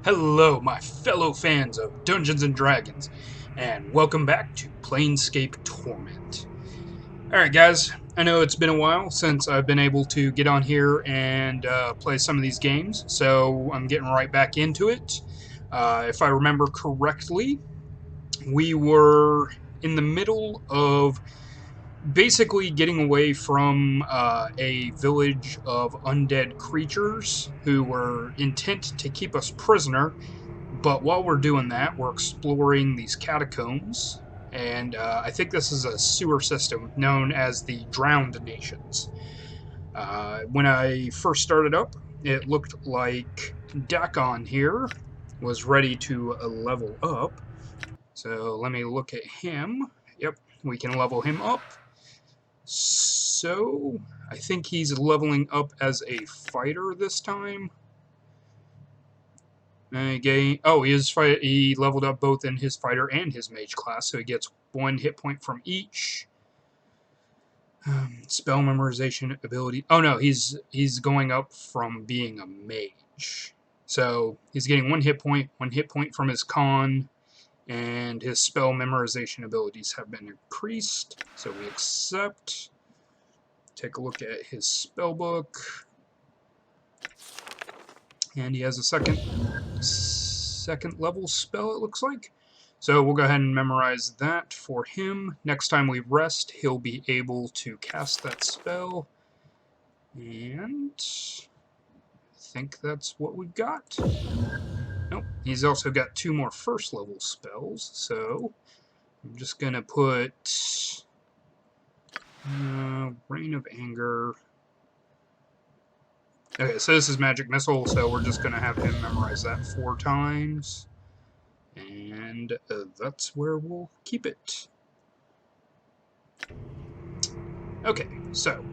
Hello, my fellow fans of Dungeons & Dragons, and welcome back to Planescape Torment. Alright guys, I know it's been a while since I've been able to get on here and play some of these games, so I'm getting right back into it. If I remember correctly, we were in the middle of basically getting away from a village of undead creatures who were intent to keep us prisoner. But while we're doing that, we're exploring these catacombs, and I think this is a sewer system known as the Drowned Nations. When I first started up, it looked like Dakon here was ready to level up. So let me look at him. Yep, we can level him up. So I think he's leveling up as a fighter this time. He leveled up both in his fighter and his mage class, so he gets 1 hit point from each. Spell memorization ability. Oh no, he's going up from being a mage. So he's getting 1 hit point from his con, and his spell memorization abilities have been increased. So we accept. Take a look at his spell book. And he has a second level spell, it looks like. So we'll go ahead and memorize that for him. Next time we rest, he'll be able to cast that spell. And I think that's what we've got. Nope, he's also got 2 more first level spells, so I'm just gonna put Reign of Anger. Okay, so this is Magic Missile, so we're just gonna have him memorize that 4 times. And that's where we'll keep it. Okay, so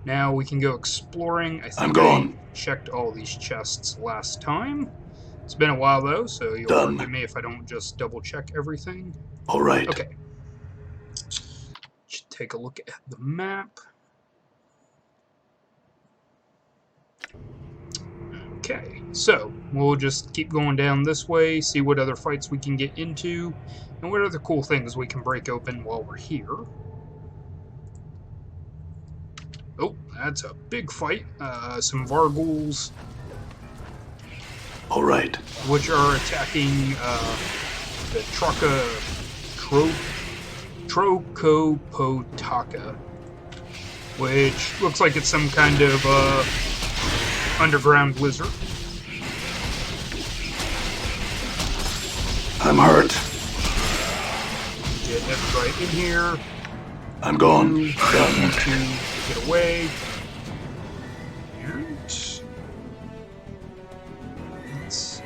now we can go exploring. I think I checked all these chests last time. It's been a while though, so you'll forgive me if I don't just double check everything. Alright. Okay. Should take a look at the map. Okay, so we'll just keep going down this way, see what other fights we can get into, and what other cool things we can break open while we're here. Oh, that's a big fight. Some Varghouls. Alright. Which are attacking the Trocopotaka. Which looks like it's some kind of underground lizard. I'm hurt. Get everybody in here. I'm gone. You to get away. And let's see.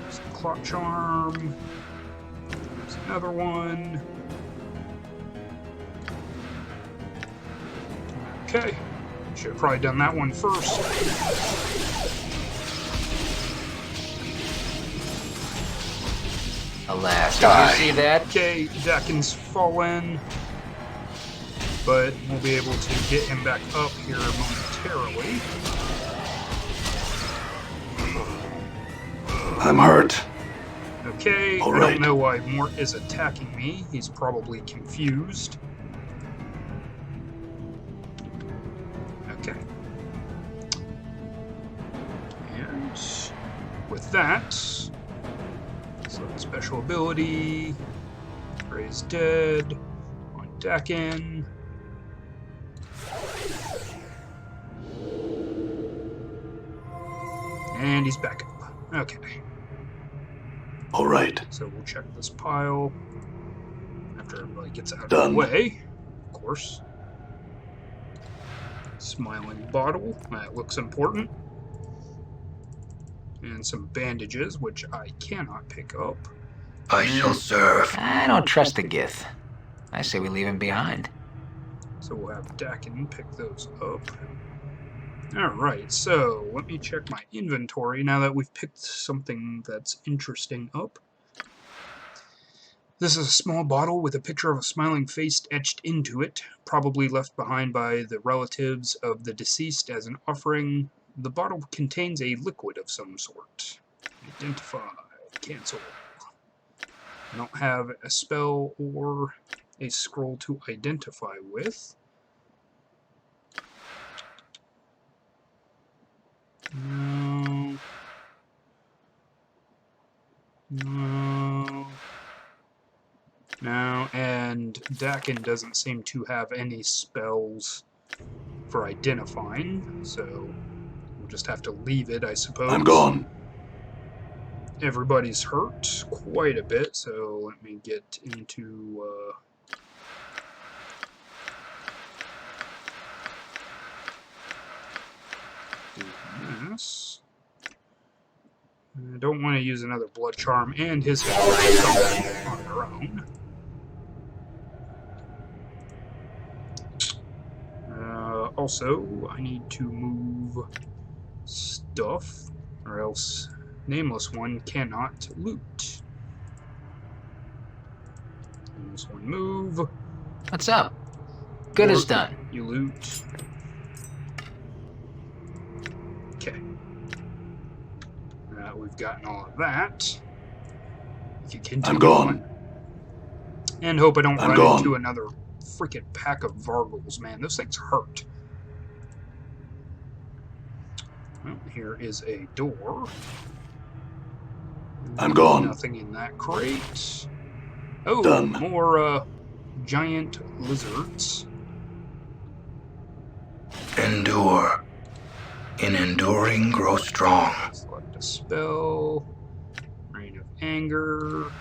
There's a Clock Charm. There's another one. Okay. Should have probably done that one first. Alas, did you see that? Okay, Dakin's fallen, but we'll be able to get him back up here momentarily. I'm hurt. Okay, I don't know why Mort is attacking me. He's probably confused. Okay. And with that, select special ability, Raise Dead, on Dakin. And he's back up. Okay. Alright. So we'll check this pile after everybody gets out of the way, of course. Smiling bottle, that looks important. And some bandages, which I cannot pick up. I shall serve. I don't trust the Gith. I say we leave him behind. So we'll have Dakin pick those up. Alright, so let me check my inventory now that we've picked something that's interesting up. This is a small bottle with a picture of a smiling face etched into it, probably left behind by the relatives of the deceased as an offering The bottle contains a liquid of some sort. Identify. Cancel. I don't have a spell or a scroll to identify with. No. No. No, and Dakin doesn't seem to have any spells for identifying, so we'll just have to leave it, I suppose. I'm gone. Everybody's hurt quite a bit, so let me get into this. I don't want to use another blood charm, and his health come back on their own. Also, I need to move stuff, or else Nameless One cannot loot. Nameless One, move. What's up? Good as Or done. You loot. Okay. We've gotten all of that. You can continue I'm gone. on. And hope I don't I'm run gone. into another freaking pack of Vargles, man. Those things hurt. Well, here is a door. I'm gone. Nothing in that crate. Oh, Done. more giant lizards. Endure. In enduring, grow strong. Select a spell. Reign of Anger.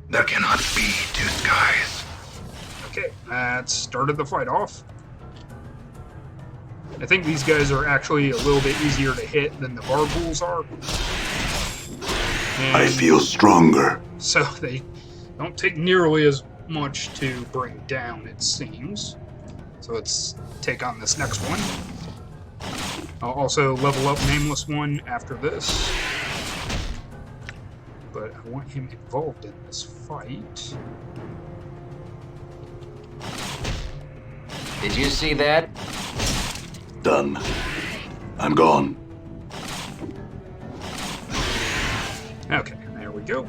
There cannot be two skies. Okay, that started the fight off. I think these guys are actually a little bit easier to hit than the Vargles are. And I feel stronger. so they don't take nearly as much to bring down, it seems. So let's take on this next one. I'll also level up Nameless One after this. But I want him involved in this fight. Did you see that? Done. I'm gone. Okay, there we go.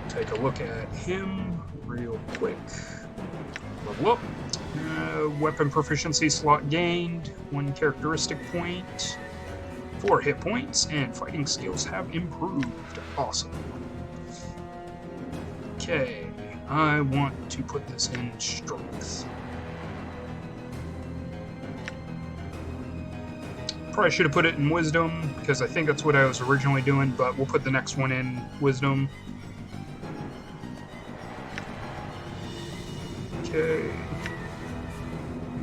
Take a look at him real quick. Level up. Weapon proficiency slot gained, 1 characteristic point, 4 hit points, and fighting skills have improved. Awesome. Okay, I want to put this in strength. Probably should have put it in wisdom, because I think that's what I was originally doing, but we'll put the next one in wisdom. Okay.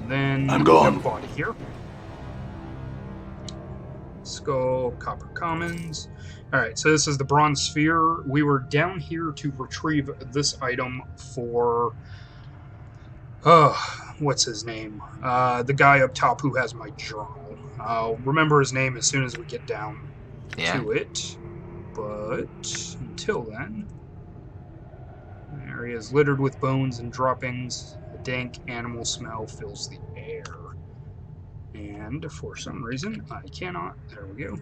Then I'm we gone. have a body here. Skull, copper commons. Alright, so this is the bronze sphere. We were down here to retrieve this item for... what's his name? The guy up top who has my journal. I'll remember his name as soon as we get down to it. But until then, the area is littered with bones and droppings. A dank animal smell fills the air. And for some reason, I cannot. There we go.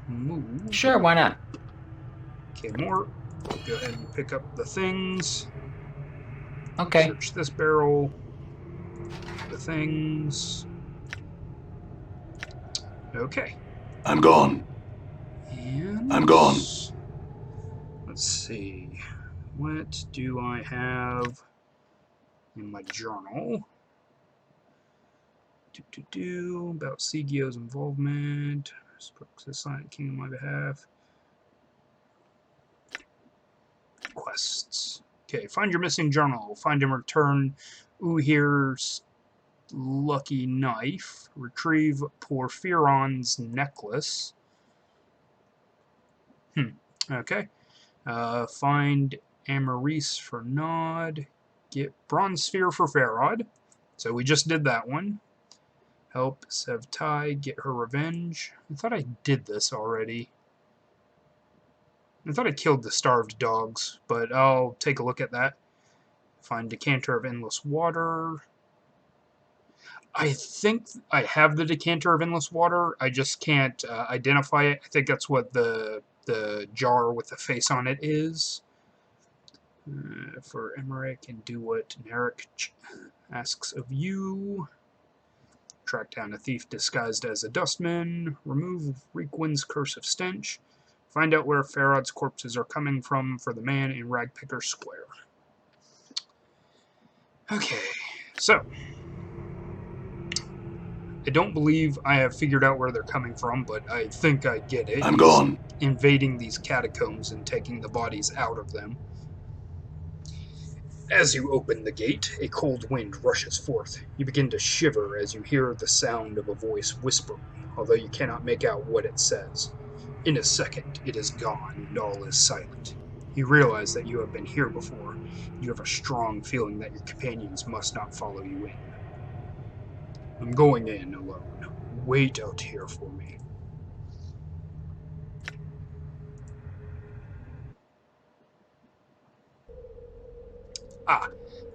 Move. Sure, why not? Okay, more. Go ahead and pick up the things. Okay. Search this barrel. The things. Okay. I'm gone. And I'm gone. Let's see. What do I have in my journal? About Sigio's involvement. Spoke to the Silent King on my behalf. Quests. Okay, find your missing journal. Find and return Uhir's lucky knife. Retrieve Porphyron's necklace. Okay. Find Amaris for Nod. Get Bronze Sphere for Farod. So we just did that one. Help Sevtai get her revenge. I thought I did this already. I thought I killed the starved dogs, but I'll take a look at that. Find Decanter of Endless Water. I think I have the decanter of endless water. I just can't identify it. I think that's what the jar with the face on it is. For Emmerich, and do what Narek asks of you. Track down a thief disguised as a dustman. Remove Reekwind's curse of stench. Find out where Farad's corpses are coming from for the man in Ragpicker Square. Okay, so I don't believe I have figured out where they're coming from, but I think I get it. I'm gone. Invading these catacombs and taking the bodies out of them. As you open the gate, a cold wind rushes forth. You begin to shiver as you hear the sound of a voice whispering, although you cannot make out what it says. In a second, it is gone, and all is silent. You realize that you have been here before. You have a strong feeling that your companions must not follow you in. I'm going in alone. Wait out here for me.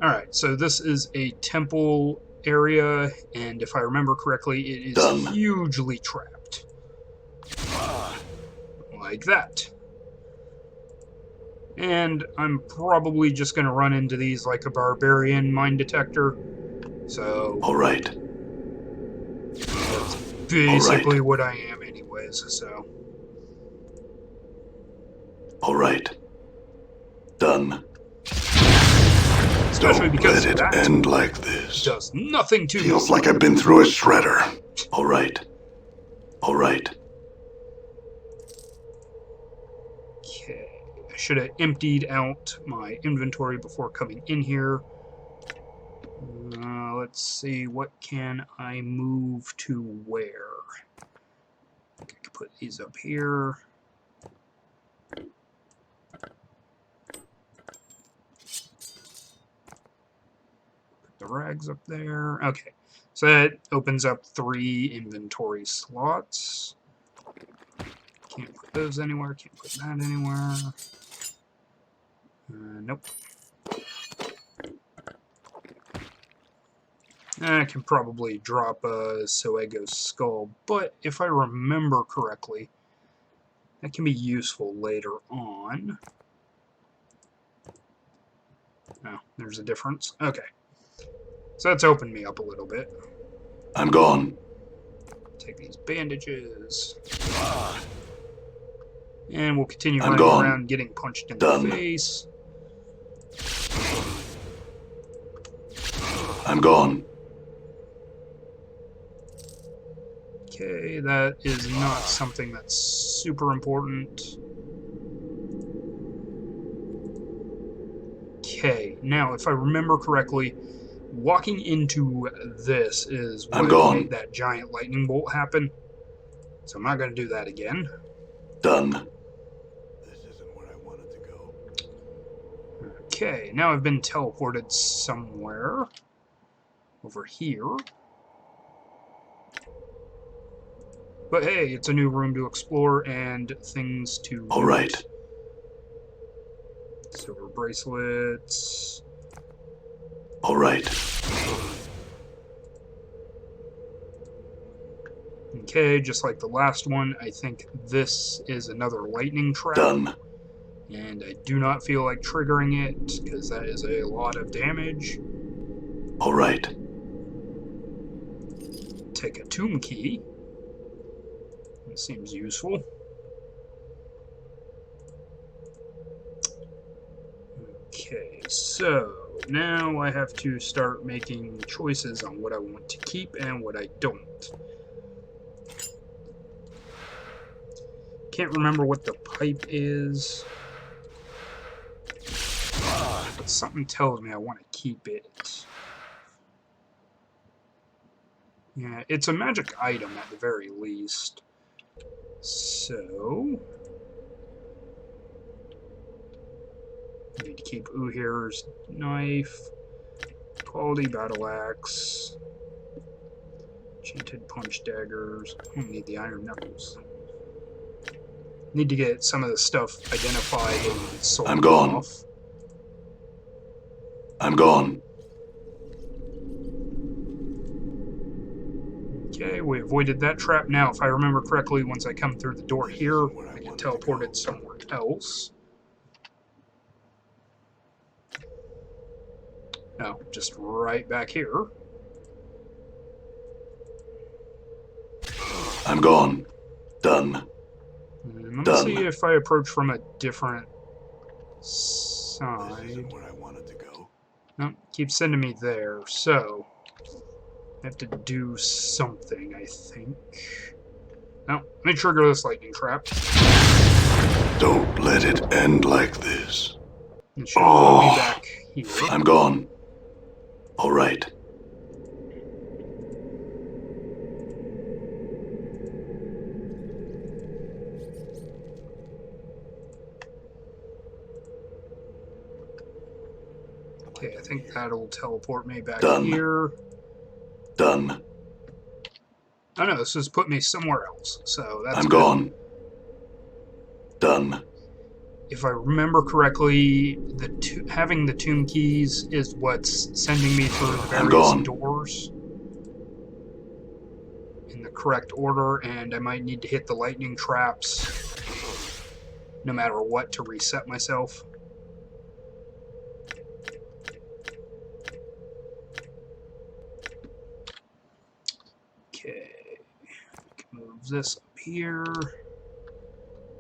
Alright, so this is a temple area, and if I remember correctly, it is hugely trapped. Like that. And I'm probably just going to run into these like a barbarian mine detector. So... Alright. That's basically what I am anyways, so... Alright. Done. Especially because let it that end like this. Does nothing to me. Feels like I've been through a shredder. Alright. Alright. Okay. I should have emptied out my inventory before coming in here. Let's see, what can I move to where? I think I can put these up here. The rags up there. Okay, so that opens up 3 inventory slots. Can't put those anywhere. Can't put that anywhere. Nope. I can probably drop a Soego's skull, but if I remember correctly, that can be useful later on. Oh, there's a difference. Okay. So that's opened me up a little bit. I'm gone. Take these bandages. And we'll continue I'm running gone. around getting punched in Done. the face. I'm gone. Okay, that is not something that's super important. Okay, now if I remember correctly, walking into this is what made that giant lightning bolt happen. So I'm not going to do that again. Done. This isn't where I wanted to go. Okay, now I've been teleported somewhere. Over here. But hey, it's a new room to explore and things to loot. Alright. Silver bracelets. Alright. Okay, just like the last one, I think this is another lightning trap. Done. And I do not feel like triggering it, because that is a lot of damage. Alright. Take a tomb key. That seems useful. Okay, so now I have to start making choices on what I want to keep and what I don't. Can't remember what the pipe is. But something tells me I want to keep it. Yeah, it's a magic item at the very least. So... I need to keep Uhir's knife, quality battle axe, enchanted punch daggers. I don't need the iron knuckles. Need to get some of the stuff identified and sold I'm gone. off. I'm gone. Okay, we avoided that trap. Now, if I remember correctly, once I come through the door here, I get teleported somewhere else. No, just right back here. I'm gone. Done. And let me Done. see if I approach from a different side. Where I wanted to go. Nope, keeps sending me there. So, I have to do something, I think. No, let me trigger this lightning trap. Don't let it end like this. It should pull me back here. I'm gone. All right. Okay, I think that'll teleport me back Done. here. Done. Oh no, this has put me somewhere else, so that's I'm good. gone. Done. If I remember correctly, having the tomb keys is what's sending me through the I'm various gone. doors in the correct order, and I might need to hit the lightning traps no matter what to reset myself. Okay, move this up here.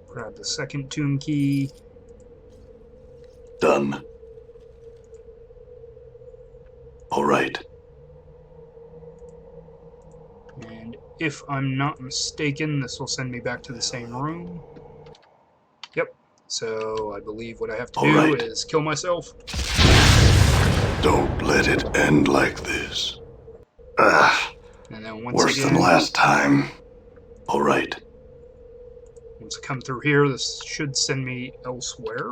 Grab the second tomb key. Done. All right. And if I'm not mistaken, this will send me back to the same room. Yep. So I believe what I have to All do right. is kill myself. Don't let it end like this. Ah, And then once worse again, than last time. All right. once I come through here, this should send me elsewhere.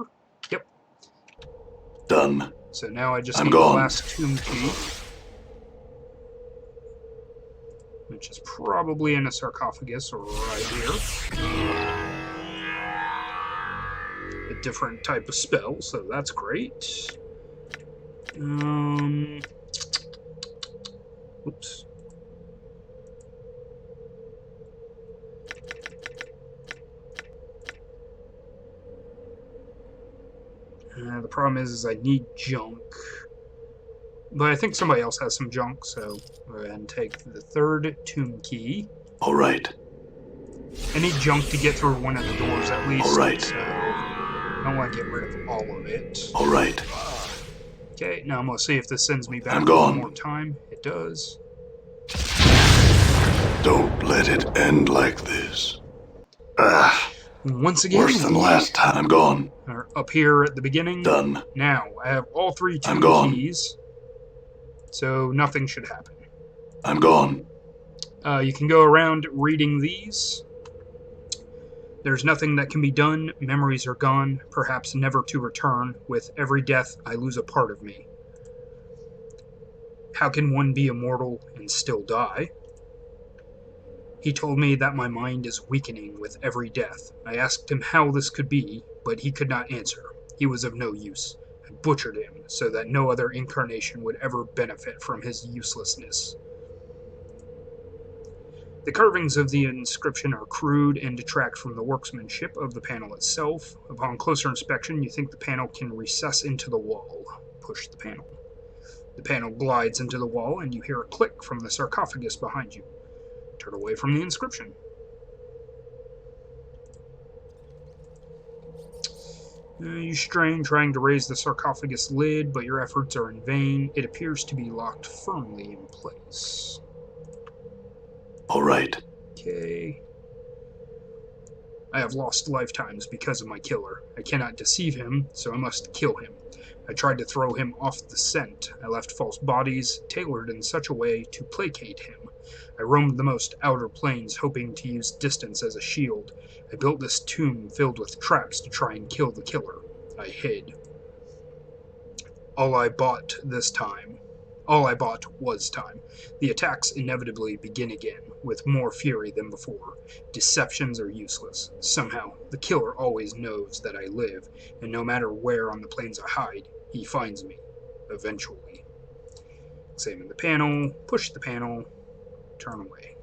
Yep. Done. So now I just I'm need gone. the last tomb key, which is probably in a sarcophagus right here. A different type of spell, so that's great. Oops. The problem is I need junk. But I think somebody else has some junk, so I'll go ahead and take the third tomb key. All right. I need junk to get through one of the doors at least, All right. so I don't want to get rid of all of it. All right. Okay, now I'm going to see if this sends me back I'm one gone. more time. It does. Don't let it end like this. Ah, Once again, worse than last time. I'm gone. or up here at the beginning. Done. Now, I have all three I'm tomb gone. keys, so nothing should happen. I'm gone. You can go around reading these. There's nothing that can be done. Memories are gone, perhaps never to return. With every death, I lose a part of me. How can one be immortal and still die? He told me that my mind is weakening with every death. I asked him how this could be, but he could not answer. He was of no use. I butchered him so that no other incarnation would ever benefit from his uselessness. The carvings of the inscription are crude and detract from the workmanship of the panel itself. Upon closer inspection, you think the panel can recess into the wall. Push the panel. The panel glides into the wall, and you hear a click from the sarcophagus behind you. Turn away from the inscription. You strain trying to raise the sarcophagus lid, but your efforts are in vain. It appears to be locked firmly in place. All right. Okay. I have lost lifetimes because of my killer. I cannot deceive him, so I must kill him. I tried to throw him off the scent. I left false bodies, tailored in such a way to placate him. I roamed the most outer planes, hoping to use distance as a shield. I built this tomb filled with traps to try and kill the killer. I hid. All I bought was time. The attacks inevitably begin again, with more fury than before. Deceptions are useless. Somehow, the killer always knows that I live, and no matter where on the plains I hide, he finds me, eventually. Examine the panel, push the panel, turn away.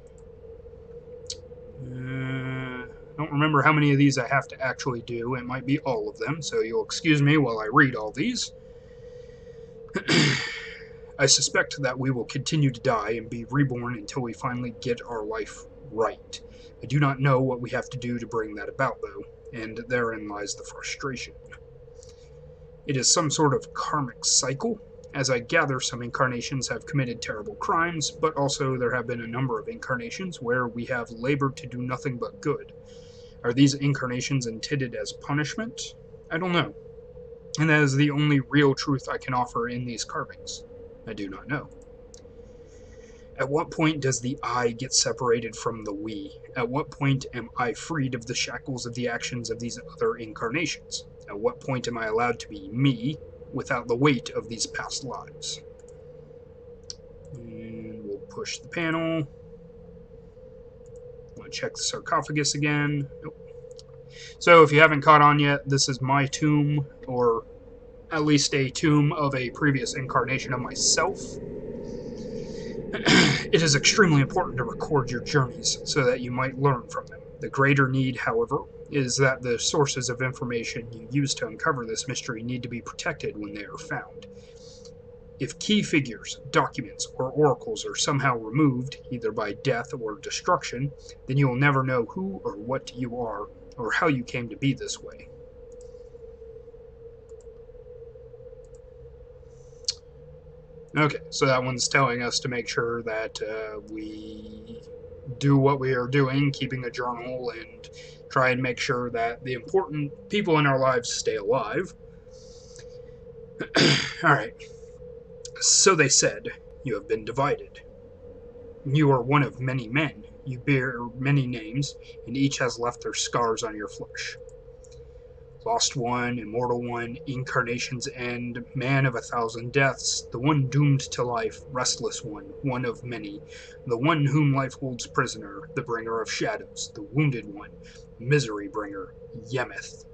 I don't remember how many of these I have to actually do. It might be all of them, so you'll excuse me while I read all these. I suspect that we will continue to die and be reborn until we finally get our life right. I do not know what we have to do to bring that about, though, and therein lies the frustration. It is some sort of karmic cycle. As I gather, some incarnations have committed terrible crimes, but also there have been a number of incarnations where we have labored to do nothing but good. Are these incarnations intended as punishment? I don't know. And that is the only real truth I can offer in these carvings. I do not know. At what point does the I get separated from the we? At what point am I freed of the shackles of the actions of these other incarnations? At what point am I allowed to be me without the weight of these past lives? And we'll push the panel. I'll check the sarcophagus again. Nope. So if you haven't caught on yet, this is my tomb, or at least a tomb of a previous incarnation of myself. It is extremely important to record your journeys so that you might learn from them. The greater need, however, is that the sources of information you use to uncover this mystery need to be protected when they are found. If key figures, documents, or oracles are somehow removed, either by death or destruction, then you will never know who or what you are, or how you came to be this way. Okay, so that one's telling us to make sure that we do what we are doing, keeping a journal, and try and make sure that the important people in our lives stay alive. Alright. So they said, you have been divided. You are one of many men. You bear many names, and each has left their scars on your flesh. Lost One, Immortal One, Incarnation's End, Man of 1,000 Deaths, the one doomed to life, Restless One, one of many, the one whom life holds prisoner, the bringer of shadows, the Wounded One, Misery Bringer, Yemeth.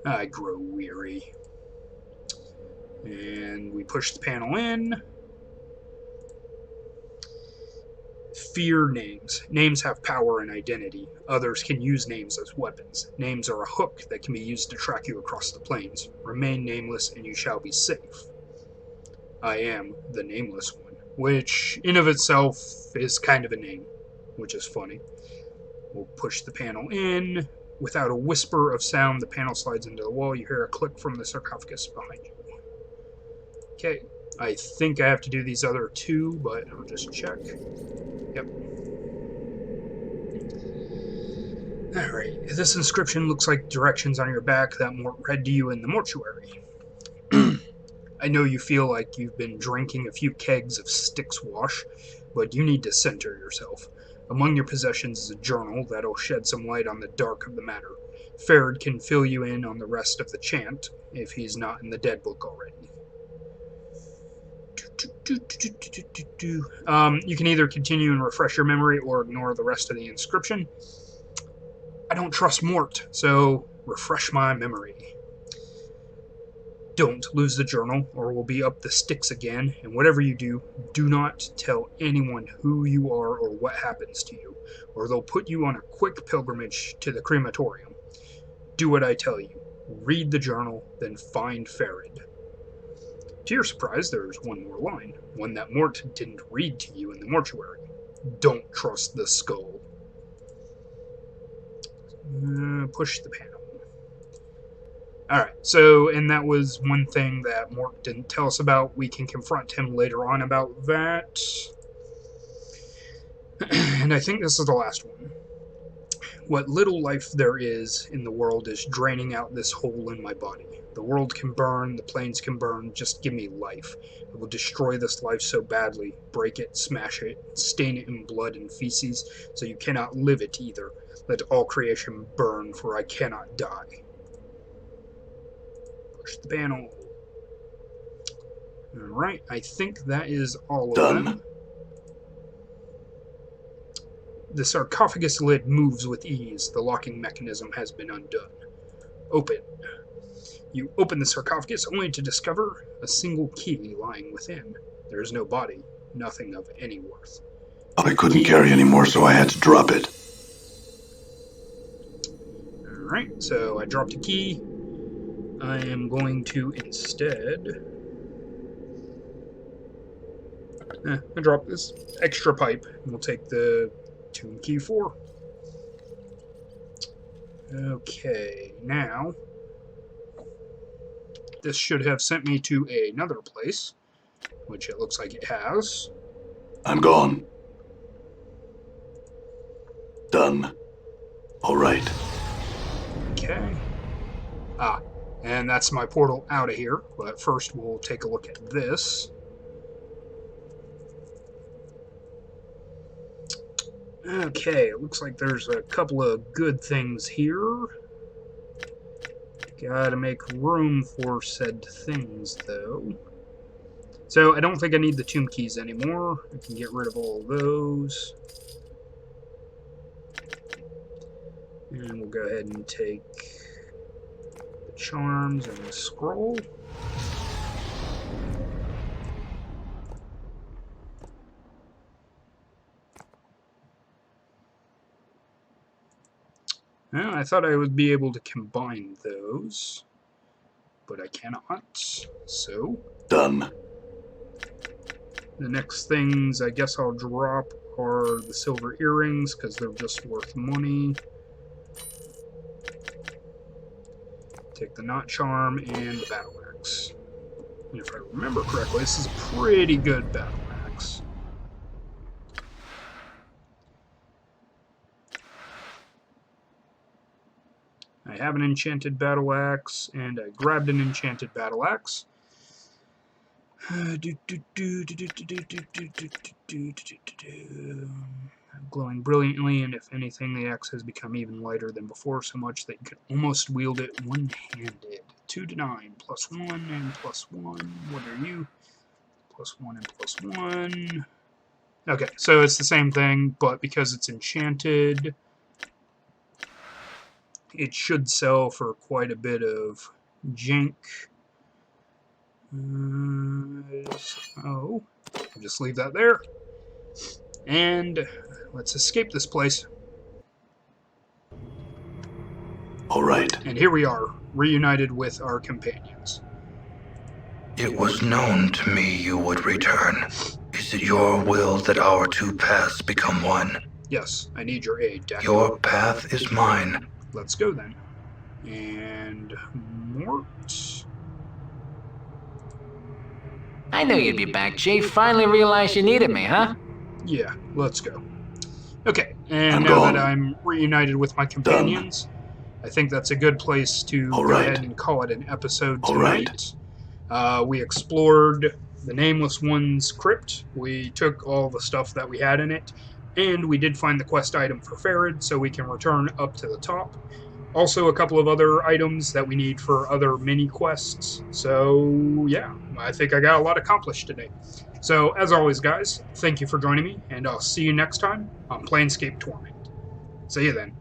I grow weary. And we push the panel in. Fear names. Names have power and identity. Others can use names as weapons. Names are a hook that can be used to track you across the plains. Remain nameless and you shall be safe. I am the Nameless One, which in of itself is kind of a name, which is funny. We'll push the panel in. Without a whisper of sound, the panel slides into the wall. You hear a click from the sarcophagus behind you. Okay, I think I have to do these other two, but I'll just check. Yep. Alright, this inscription looks like directions on your back that Mort read to you in the mortuary. I know you feel like you've been drinking a few kegs of Styx wash, but you need to center yourself. Among your possessions is a journal that'll shed some light on the dark of the matter. Farad can fill you in on the rest of the chant, if he's not in the dead book already. You can either continue and refresh your memory or ignore the rest of the inscription. I don't trust Mort, so refresh my memory. Don't lose the journal, or we'll be up the sticks again, and whatever you do, do not tell anyone who you are or what happens to you, or they'll put you on a quick pilgrimage to the crematorium. Do what I tell you. Read the journal, then find Farad. To your surprise, there's one more line, one that Mort didn't read to you in the mortuary. Don't trust the skull. Push the panel. Alright, so, and that was one thing that Mort didn't tell us about. We can confront him later on about that. And I think this is the last one. What little life there is in the world is draining out this hole in my body. The world can burn, the plains can burn, just give me life. I will destroy this life so badly, break it, smash it, stain it in blood and feces, so you cannot live it either. Let all creation burn, for I cannot die. Push the panel. Alright, I think that is all of Done. them. The sarcophagus lid moves with ease. The locking mechanism has been undone. Open. You open the sarcophagus only to discover a single key lying within. There is no body, nothing of any worth. I couldn't carry anymore, so I had to drop it. Alright, so I dropped a key. I am going to instead... I dropped this extra pipe. We'll take the tomb key 4. Okay, now... This should have sent me to another place, which it looks like it has. I'm gone. Done. All right. Okay. And that's my portal out of here. But first we'll take a look at this. Okay, it looks like there's a couple of good things here. Gotta make room for said things, though. So I don't think I need the tomb keys anymore. I can get rid of all of those. And we'll go ahead and take the charms and the scroll. Well, I thought I would be able to combine those, but I cannot, so... Done. The next things I guess I'll drop are the silver earrings, because they're just worth money. Take the knot charm and the battle axe. And if I remember correctly, this is a pretty good battle axe. I have an enchanted battle axe, and I grabbed an enchanted battle axe. Glowing brilliantly, and if anything, the axe has become even lighter than before, so much that you could almost wield it one-handed. 2 to 9, +1 and +1. What are you? +1 and +1. Okay, so it's the same thing, but because it's enchanted, it should sell for quite a bit of jank. So, I'll just leave that there. And let's escape this place. All right. And here we are, reunited with our companions. It was known to me you would return. Is it your will that our two paths become one? Yes, I need your aid, Deck. Your path is mine. Let's go then. And Mort. I knew you'd be back, Chief. Finally realized you needed me, huh? Yeah, let's go. Okay, and I'm now gone. that I'm reunited with my companions, I think that's a good place to All go right. ahead and call it an episode All tonight. We explored the Nameless One's crypt. We took all the stuff that we had in it, and we did find the quest item for Farid, so we can return up to the top. Also, a couple of other items that we need for other mini-quests. So, yeah, I think I got a lot accomplished today. So, as always, guys, thank you for joining me, and I'll see you next time on Planescape Torment. See you then.